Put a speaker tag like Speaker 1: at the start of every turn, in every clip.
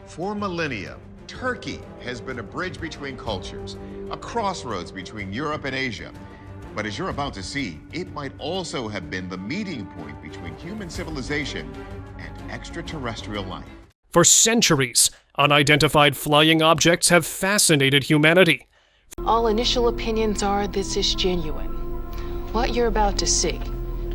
Speaker 1: For millennia, Turkey has been a bridge between cultures, a crossroads between Europe and Asia. But as you're about to see, it might also have been the meeting point between human civilization and extraterrestrial life.
Speaker 2: For centuries, unidentified flying objects have fascinated humanity.
Speaker 3: All initial opinions are this is genuine. What you're about to see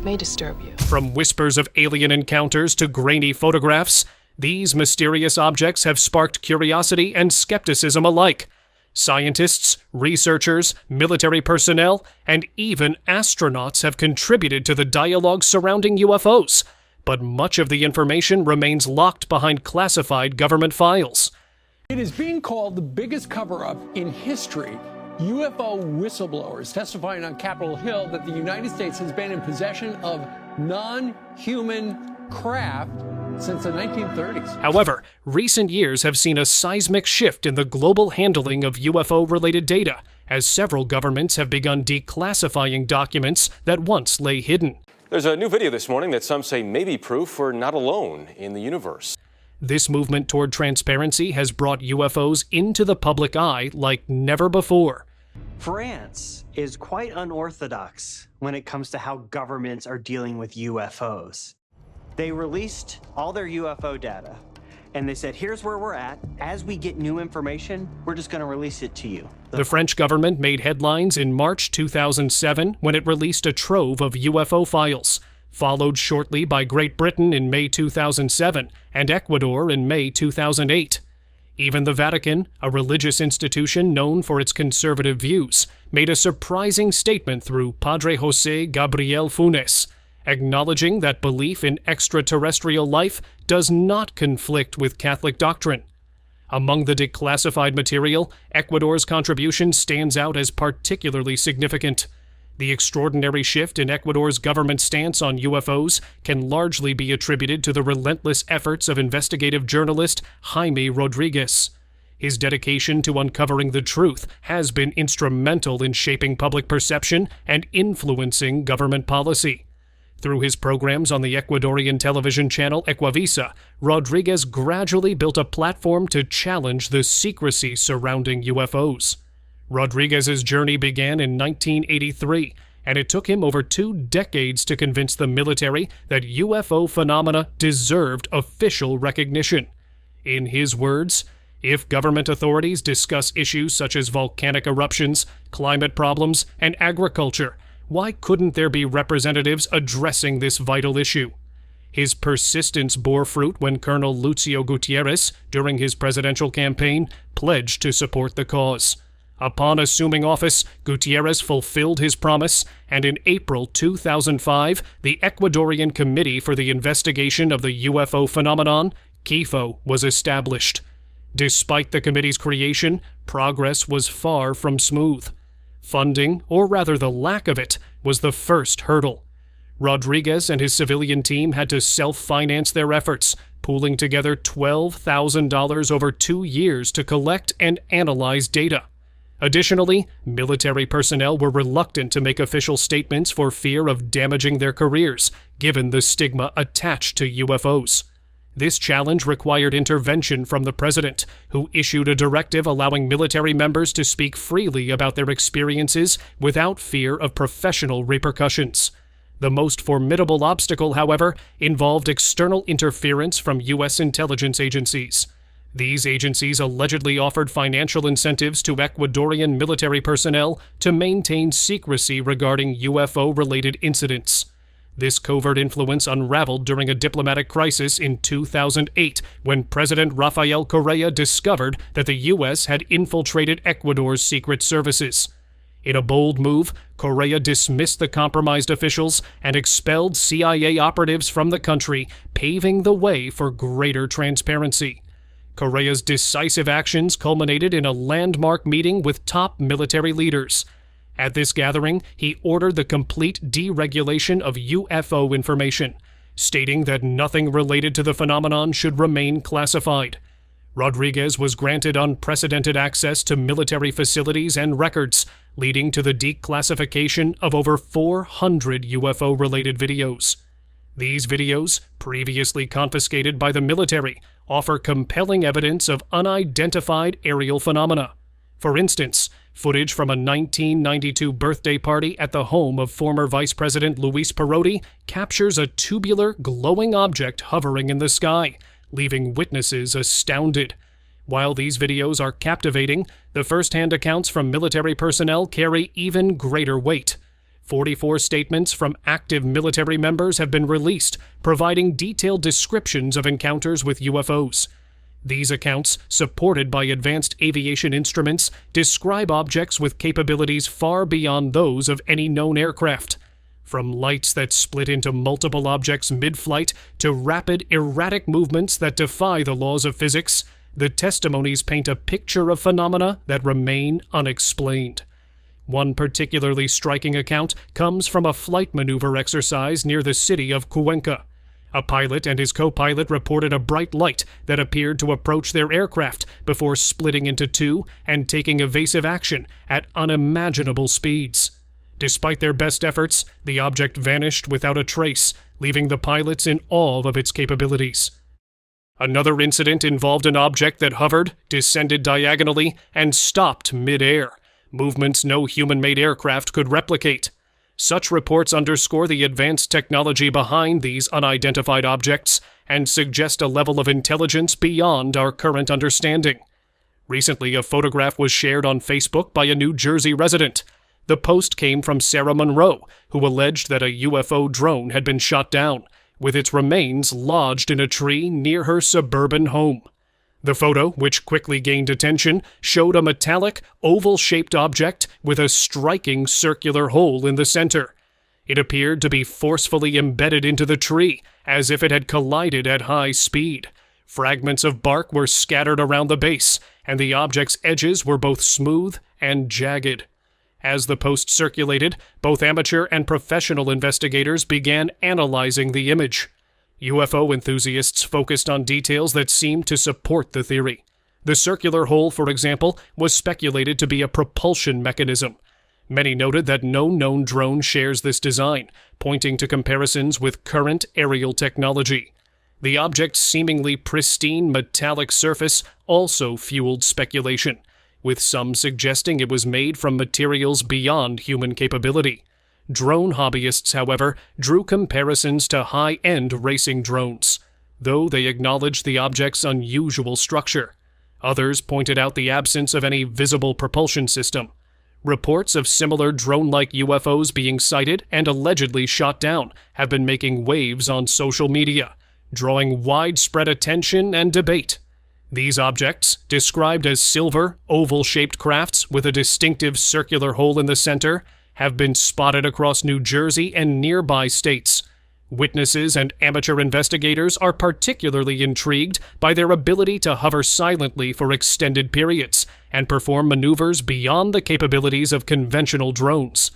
Speaker 3: may disturb you.
Speaker 2: From whispers of alien encounters to grainy photographs, these mysterious objects have sparked curiosity and skepticism alike. Scientists, researchers, military personnel, and even astronauts have contributed to the dialogue surrounding UFOs, but much of the information remains locked behind classified government files.
Speaker 4: It is being called the biggest cover-up in history. UFO whistleblowers testifying on Capitol Hill that the United States has been in possession of non-human craft since the 1930s.
Speaker 2: However, recent years have seen a seismic shift in the global handling of UFO-related data, as several governments have begun declassifying documents that once lay hidden.
Speaker 5: There's a new video this morning that some say may be proof we're not alone in the universe.
Speaker 2: This movement toward transparency has brought UFOs into the public eye like never before.
Speaker 6: France is quite unorthodox when it comes to how governments are dealing with UFOs. They released all their UFO data, and they said, here's where we're at. As we get new information, we're just going to release it to you.
Speaker 2: The French government made headlines in March 2007 when it released a trove of UFO files, followed shortly by Great Britain in May 2007 and Ecuador in May 2008. Even the Vatican, a religious institution known for its conservative views, made a surprising statement through Padre José Gabriel Funes, acknowledging that belief in extraterrestrial life does not conflict with Catholic doctrine. Among the declassified material, Ecuador's contribution stands out as particularly significant. The extraordinary shift in Ecuador's government stance on UFOs can largely be attributed to the relentless efforts of investigative journalist Jaime Rodriguez. His dedication to uncovering the truth has been instrumental in shaping public perception and influencing government policy. Through his programs on the Ecuadorian television channel Ecuavisa, Rodriguez gradually built a platform to challenge the secrecy surrounding UFOs. Rodriguez's journey began in 1983, and it took him over 2 decades to convince the military that UFO phenomena deserved official recognition. In his words, if government authorities discuss issues such as volcanic eruptions, climate problems, and agriculture, why couldn't there be representatives addressing this vital issue? His persistence bore fruit when Colonel Lucio Gutierrez, during his presidential campaign, pledged to support the cause. Upon assuming office, Gutierrez fulfilled his promise, and in April 2005, the Ecuadorian Committee for the Investigation of the UFO Phenomenon, CIFO, was established. Despite the committee's creation, progress was far from smooth. Funding, or rather the lack of it, was the first hurdle. Rodriguez and his civilian team had to self-finance their efforts, pooling together $12,000 over 2 years to collect and analyze data. Additionally, military personnel were reluctant to make official statements for fear of damaging their careers, given the stigma attached to UFOs. This challenge required intervention from the president, who issued a directive allowing military members to speak freely about their experiences without fear of professional repercussions. The most formidable obstacle, however, involved external interference from U.S. intelligence agencies. These agencies allegedly offered financial incentives to Ecuadorian military personnel to maintain secrecy regarding UFO-related incidents. This covert influence unraveled during a diplomatic crisis in 2008 when President Rafael Correa discovered that the U.S. had infiltrated Ecuador's secret services. In a bold move, Correa dismissed the compromised officials and expelled CIA operatives from the country, paving the way for greater transparency. Correa's decisive actions culminated in a landmark meeting with top military leaders. At this gathering, he ordered the complete deregulation of UFO information, stating that nothing related to the phenomenon should remain classified. Rodriguez was granted unprecedented access to military facilities and records, leading to the declassification of over 400 UFO-related videos. These videos, previously confiscated by the military, offer compelling evidence of unidentified aerial phenomena. For instance, footage from a 1992 birthday party at the home of former Vice President Luis Perotti captures a tubular, glowing object hovering in the sky, leaving witnesses astounded. While these videos are captivating, the first-hand accounts from military personnel carry even greater weight. 44 statements from active military members have been released, providing detailed descriptions of encounters with UFOs. These accounts, supported by advanced aviation instruments, describe objects with capabilities far beyond those of any known aircraft. From lights that split into multiple objects mid-flight to rapid, erratic movements that defy the laws of physics, the testimonies paint a picture of phenomena that remain unexplained. One particularly striking account comes from a flight maneuver exercise near the city of Cuenca. A pilot and his co-pilot reported a bright light that appeared to approach their aircraft before splitting into two and taking evasive action at unimaginable speeds. Despite their best efforts, the object vanished without a trace, leaving the pilots in awe of its capabilities. Another incident involved an object that hovered, descended diagonally, and stopped mid-air, movements no human-made aircraft could replicate. Such reports underscore the advanced technology behind these unidentified objects and suggest a level of intelligence beyond our current understanding. Recently, a photograph was shared on Facebook by a New Jersey resident. The post came from Sarah Monroe, who alleged that a UFO drone had been shot down, with its remains lodged in a tree near her suburban home. The photo, which quickly gained attention, showed a metallic, oval-shaped object with a striking circular hole in the center. It appeared to be forcefully embedded into the tree, as if it had collided at high speed. Fragments of bark were scattered around the base, and the object's edges were both smooth and jagged. As the post circulated, both amateur and professional investigators began analyzing the image. UFO enthusiasts focused on details that seemed to support the theory. The circular hole, for example, was speculated to be a propulsion mechanism. Many noted that no known drone shares this design, pointing to comparisons with current aerial technology. The object's seemingly pristine metallic surface also fueled speculation, with some suggesting it was made from materials beyond human capability. Drone hobbyists, however, drew comparisons to high-end racing drones, though they acknowledged the object's unusual structure. Others pointed out the absence of any visible propulsion system. Reports of similar drone-like UFOs being sighted and allegedly shot down have been making waves on social media, drawing widespread attention and debate. These objects, described as silver, oval-shaped crafts with a distinctive circular hole in the center, have been spotted across New Jersey and nearby states. Witnesses and amateur investigators are particularly intrigued by their ability to hover silently for extended periods and perform maneuvers beyond the capabilities of conventional drones.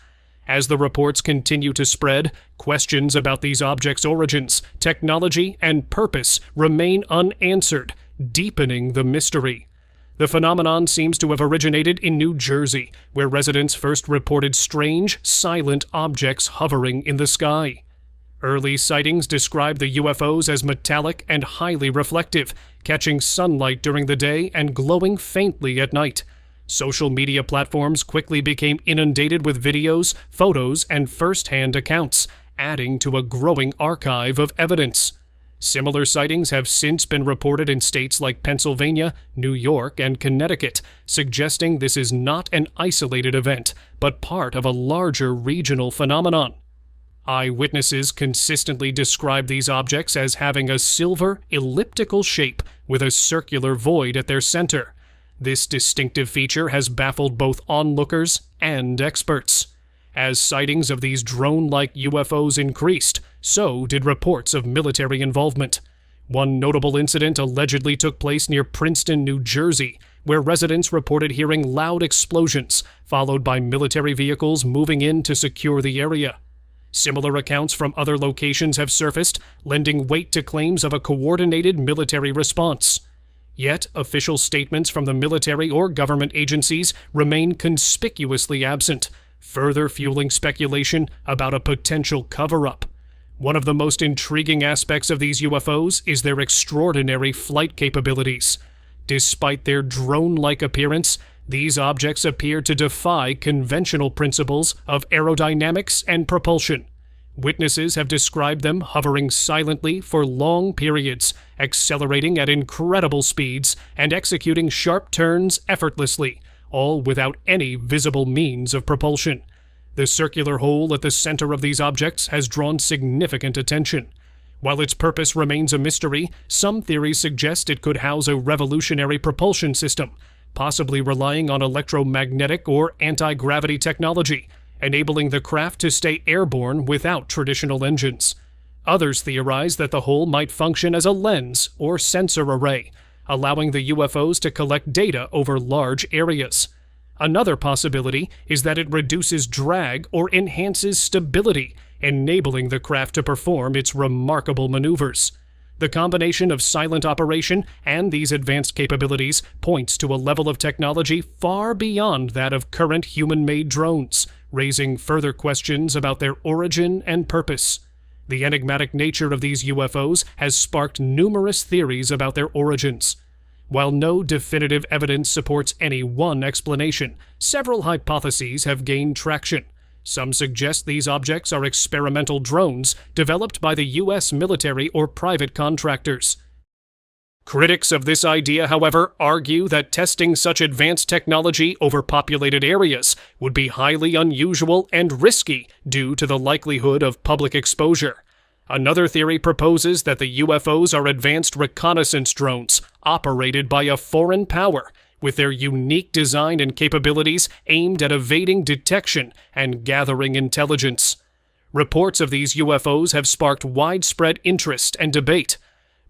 Speaker 2: As the reports continue to spread, questions about these objects' origins, technology, and purpose remain unanswered, deepening the mystery. The phenomenon seems to have originated in New Jersey, where residents first reported strange, silent objects hovering in the sky. Early sightings described the UFOs as metallic and highly reflective, catching sunlight during the day and glowing faintly at night. Social media platforms quickly became inundated with videos, photos, and first-hand accounts, adding to a growing archive of evidence. Similar sightings have since been reported in states like Pennsylvania, New York, and Connecticut, suggesting this is not an isolated event, but part of a larger regional phenomenon. Eyewitnesses consistently describe these objects as having a silver, elliptical shape with a circular void at their center. This distinctive feature has baffled both onlookers and experts. As sightings of these drone-like UFOs increased, so did reports of military involvement. One notable incident allegedly took place near Princeton, New Jersey, where residents reported hearing loud explosions, followed by military vehicles moving in to secure the area. Similar accounts from other locations have surfaced, lending weight to claims of a coordinated military response. Yet, official statements from the military or government agencies remain conspicuously absent, further fueling speculation about a potential cover-up. One of the most intriguing aspects of these UFOs is their extraordinary flight capabilities. Despite their drone-like appearance, these objects appear to defy conventional principles of aerodynamics and propulsion. Witnesses have described them hovering silently for long periods, accelerating at incredible speeds and executing sharp turns effortlessly, all without any visible means of propulsion. The circular hole at the center of these objects has drawn significant attention. While its purpose remains a mystery, some theories suggest it could house a revolutionary propulsion system, possibly relying on electromagnetic or anti-gravity technology, enabling the craft to stay airborne without traditional engines. Others theorize that the hole might function as a lens or sensor array, allowing the UFOs to collect data over large areas. Another possibility is that it reduces drag or enhances stability, enabling the craft to perform its remarkable maneuvers. The combination of silent operation and these advanced capabilities points to a level of technology far beyond that of current human-made drones, raising further questions about their origin and purpose. The enigmatic nature of these UFOs has sparked numerous theories about their origins. While no definitive evidence supports any one explanation, several hypotheses have gained traction. Some suggest these objects are experimental drones developed by the U.S. military or private contractors. Critics of this idea, however, argue that testing such advanced technology over populated areas would be highly unusual and risky due to the likelihood of public exposure. Another theory proposes that the UFOs are advanced reconnaissance drones operated by a foreign power, with their unique design and capabilities aimed at evading detection and gathering intelligence. Reports of these UFOs have sparked widespread interest and debate.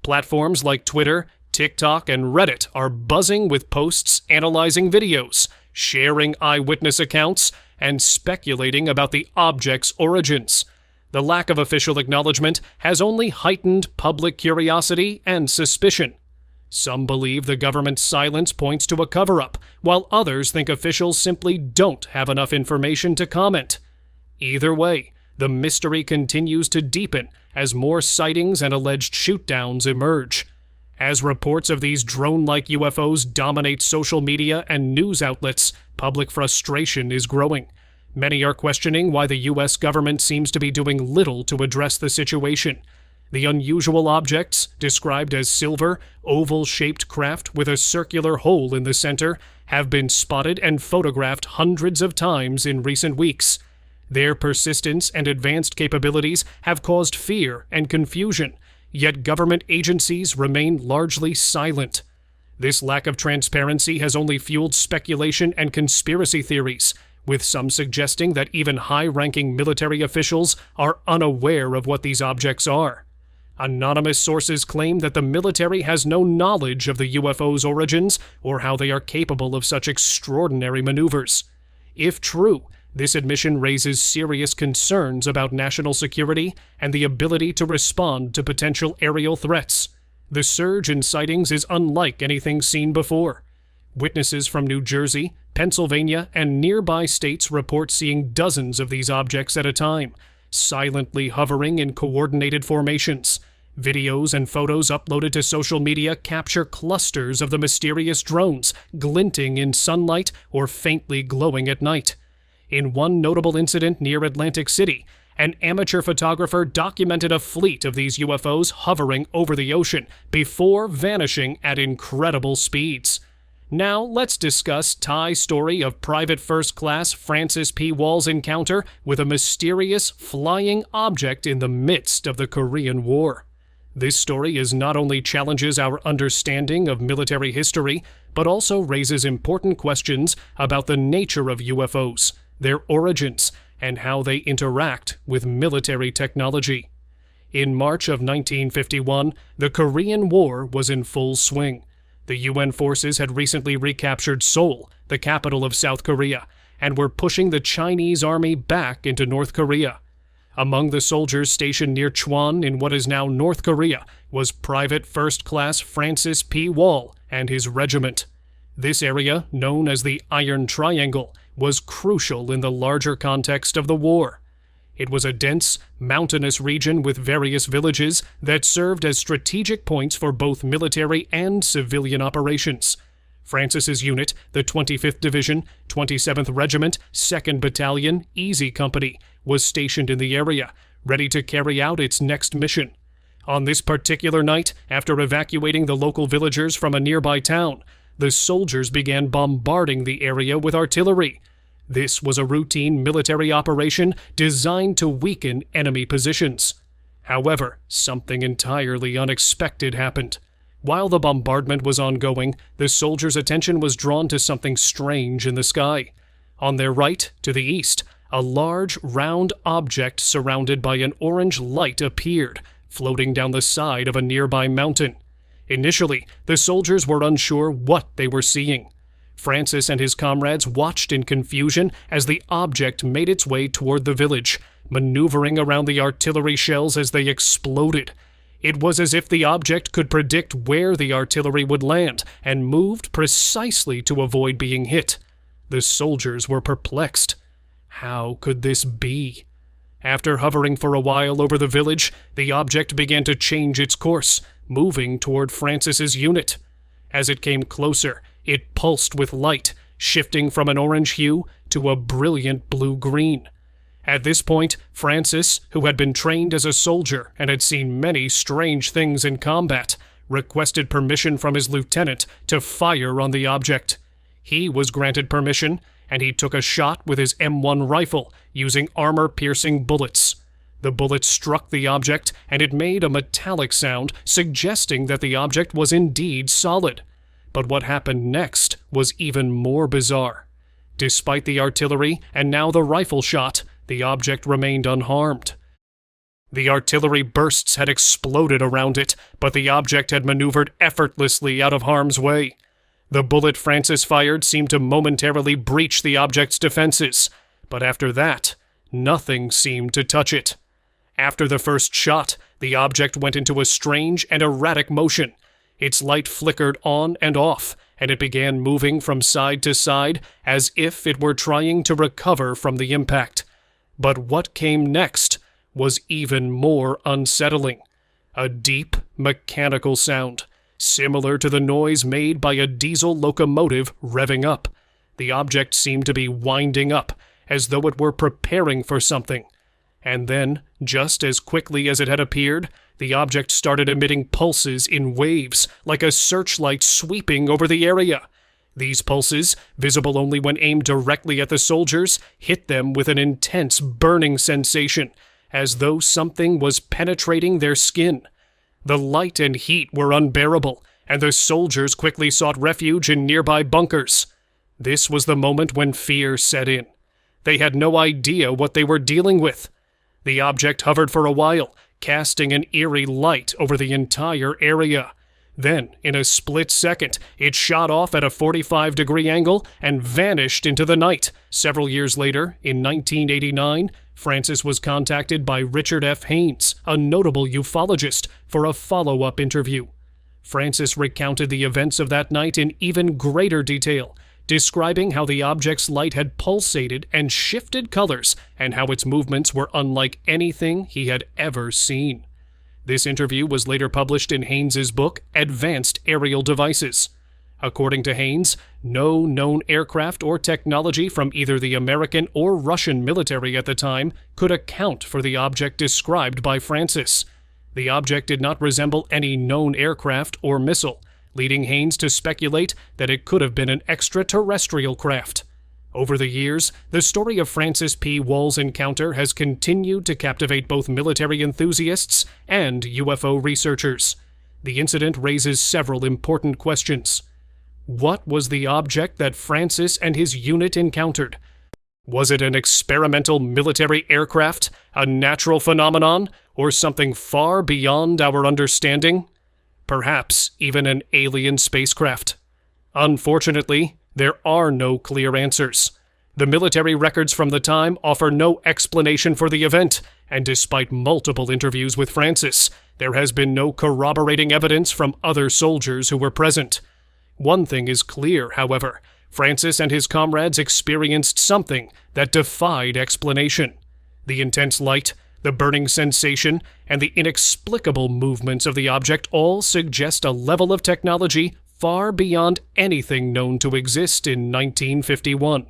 Speaker 2: Platforms like Twitter, TikTok, and Reddit are buzzing with posts analyzing videos, sharing eyewitness accounts, and speculating about the object's origins. The lack of official acknowledgement has only heightened public curiosity and suspicion. Some believe the government's silence points to a cover-up, while others think officials simply don't have enough information to comment. Either way, the mystery continues to deepen as more sightings and alleged shoot-downs emerge. As reports of these drone-like UFOs dominate social media and news outlets, public frustration is growing. Many are questioning why the U.S. government seems to be doing little to address the situation. The unusual objects, described as silver, oval-shaped craft with a circular hole in the center, have been spotted and photographed hundreds of times in recent weeks. Their persistence and advanced capabilities have caused fear and confusion, yet government agencies remain largely silent. This lack of transparency has only fueled speculation and conspiracy theories, with some suggesting that even high-ranking military officials are unaware of what these objects are. Anonymous sources claim that the military has no knowledge of the UFO's origins or how they are capable of such extraordinary maneuvers. If true, this admission raises serious concerns about national security and the ability to respond to potential aerial threats. The surge in sightings is unlike anything seen before. Witnesses from New Jersey, Pennsylvania, and nearby states report seeing dozens of these objects at a time, silently hovering in coordinated formations. Videos and photos uploaded to social media capture clusters of the mysterious drones, glinting in sunlight or faintly glowing at night. In one notable incident near Atlantic City, an amateur photographer documented a fleet of these UFOs hovering over the ocean before vanishing at incredible speeds. Now let's discuss Ty's story of Private First Class Francis P. Wall's encounter with a mysterious flying object in the midst of the Korean War. This story not only challenges our understanding of military history, but also raises important questions about the nature of UFOs, their origins, and how they interact with military technology. In March of 1951, the Korean War was in full swing. The UN forces had recently recaptured Seoul, the capital of South Korea, and were pushing the Chinese army back into North Korea. Among the soldiers stationed near Chwon in what is now North Korea was Private First Class Francis P. Wall and his regiment. This area, known as the Iron Triangle, was crucial in the larger context of the war. It was a dense, mountainous region with various villages that served as strategic points for both military and civilian operations. Francis's unit, the 25th Division, 27th Regiment, 2nd Battalion, Easy Company, was stationed in the area, ready to carry out its next mission. On this particular night, after evacuating the local villagers from a nearby town, the soldiers began bombarding the area with artillery. This was a routine military operation designed to weaken enemy positions. However, something entirely unexpected happened. While the bombardment was ongoing, the soldiers' attention was drawn to something strange in the sky. On their right, to the east, a large, round object surrounded by an orange light appeared, floating down the side of a nearby mountain. Initially, the soldiers were unsure what they were seeing. Francis and his comrades watched in confusion as the object made its way toward the village, maneuvering around the artillery shells as they exploded. It was as if the object could predict where the artillery would land and moved precisely to avoid being hit. The soldiers were perplexed. How could this be? After hovering for a while over the village, the object began to change its course, moving toward Francis's unit. As it came closer, it pulsed with light, shifting from an orange hue to a brilliant blue-green. At this point, Francis, who had been trained as a soldier and had seen many strange things in combat, requested permission from his lieutenant to fire on the object. He was granted permission, and he took a shot with his M1 rifle, using armor-piercing bullets. The bullet struck the object, and it made a metallic sound, suggesting that the object was indeed solid. But what happened next was even more bizarre. Despite the artillery, and now the rifle shot, the object remained unharmed. The artillery bursts had exploded around it, but the object had maneuvered effortlessly out of harm's way. The bullet Francis fired seemed to momentarily breach the object's defenses, but after that, nothing seemed to touch it. After the first shot, the object went into a strange and erratic motion. Its light flickered on and off, and it began moving from side to side as if it were trying to recover from the impact. But what came next was even more unsettling. A deep, mechanical sound, similar to the noise made by a diesel locomotive revving up. The object seemed to be winding up, as though it were preparing for something. And then, just as quickly as it had appeared, the object started emitting pulses in waves, like a searchlight sweeping over the area. These pulses, visible only when aimed directly at the soldiers, hit them with an intense burning sensation, as though something was penetrating their skin. The light and heat were unbearable, and the soldiers quickly sought refuge in nearby bunkers. This was the moment when fear set in. They had no idea what they were dealing with. The object hovered for a while, casting an eerie light over the entire area. Then, in a split second, it shot off at a 45-degree angle and vanished into the night. Several years later, in 1989, Francis was contacted by Richard F. Haynes, a notable ufologist, for a follow-up interview. Francis recounted the events of that night in even greater detail, describing how the object's light had pulsated and shifted colors and how its movements were unlike anything he had ever seen. This interview was later published in Haynes's book, Advanced Aerial Devices. According to Haynes, no known aircraft or technology from either the American or Russian military at the time could account for the object described by Francis. The object did not resemble any known aircraft or missile, leading Haynes to speculate that it could have been an extraterrestrial craft. Over the years, the story of Francis P. Wall's encounter has continued to captivate both military enthusiasts and UFO researchers. The incident raises several important questions. What was the object that Francis and his unit encountered? Was it an experimental military aircraft, a natural phenomenon, or something far beyond our understanding? Perhaps even an alien spacecraft. Unfortunately, there are no clear answers. The military records from the time offer no explanation for the event, and despite multiple interviews with Francis, there has been no corroborating evidence from other soldiers who were present. One thing is clear, however. Francis and his comrades experienced something that defied explanation. The intense light, the burning sensation, and the inexplicable movements of the object all suggest a level of technology far beyond anything known to exist in 1951.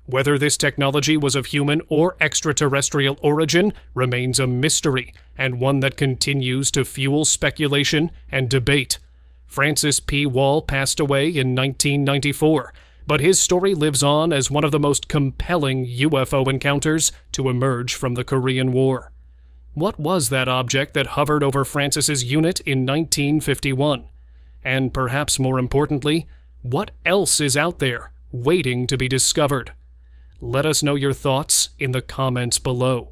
Speaker 2: Whether this technology was of human or extraterrestrial origin remains a mystery, and one that continues to fuel speculation and debate. Francis P. Wall passed away in 1994, but his story lives on as one of the most compelling UFO encounters to emerge from the Korean War. What was that object that hovered over Francis's unit in 1951? And perhaps more importantly, what else is out there waiting to be discovered? Let us know your thoughts in the comments below.